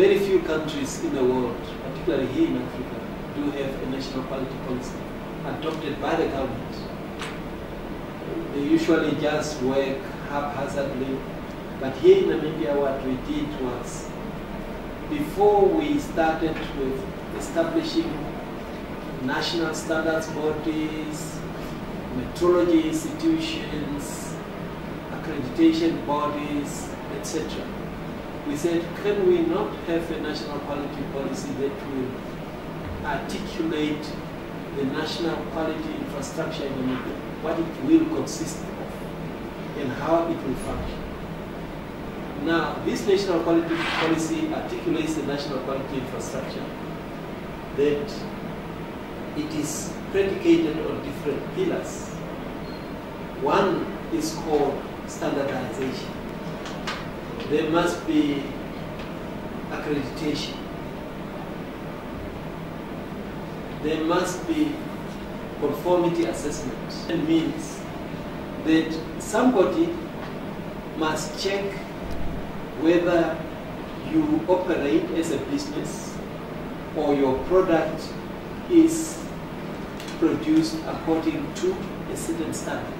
very few countries in the world, particularly here in Africa, do have a national quality policy adopted by the government. They usually just work haphazardly, but here in Namibia what we did was, before we started with establishing national standards bodies, metrology institutions, accreditation bodies, etc., we said, can we not have a national quality policy that will articulate the national quality infrastructure in Namibia, what it will consist of, and how it will function. Now, this national quality policy articulates the national quality infrastructure, that it is predicated on different pillars. One is called standardization. There must be accreditation. There must be conformity assessment. It means that somebody must check whether you operate as a business or your product is produced according to a certain standard.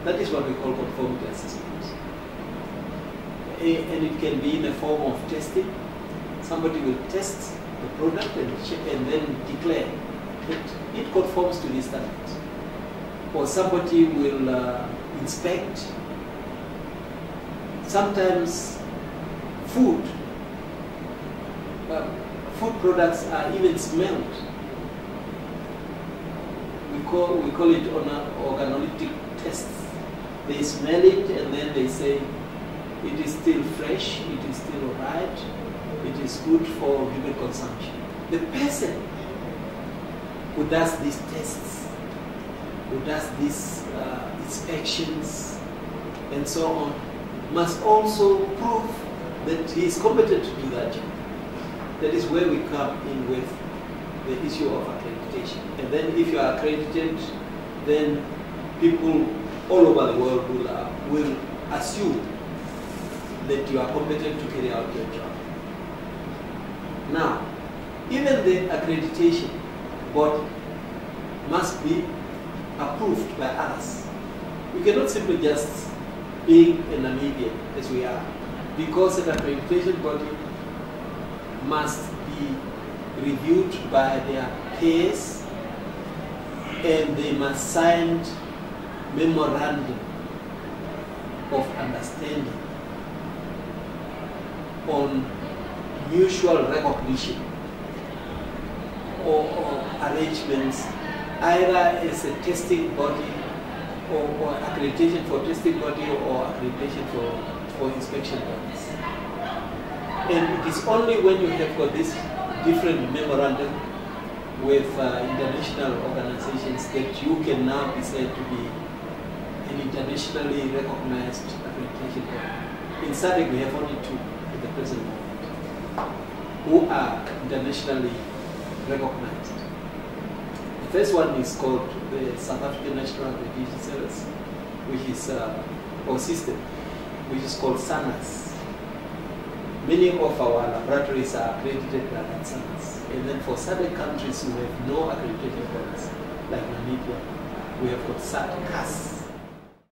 That is what we call conformity assessment. And it can be in the form of testing. Somebody will test the product and check and then declare that it conforms to these standards. Or somebody will inspect. Sometimes food products are even smelled. We call it organoleptic tests. They smell it and then they say it is still fresh, it is still alright, it is good for human consumption. The person who does these tests, who does these inspections and so on, must also prove that he is competent to do that job. That is where we come in with the issue of accreditation. And then if you are accredited, then people all over the world will assume that you are competent to carry out your job. Now, even the accreditation body must be approved by others. We cannot simply just be a Namibian as we are, because an accreditation body must be reviewed by their peers and they must sign memorandum of understanding on mutual recognition or arrangements, either as a testing body or accreditation for testing body or accreditation for inspection bodies. And it is only when you have got this different memorandum with international organizations that you can now be said to be an internationally recognized accreditation body. In SADC we have only two at the present moment who are internationally recognized. The first one is called the South African National Accreditation Service, which is our system, which is called SANAS. Many of our laboratories are accredited by that SANAS. And then for SADC countries who have no accreditation bodies, like Namibia, we have got SADCAS.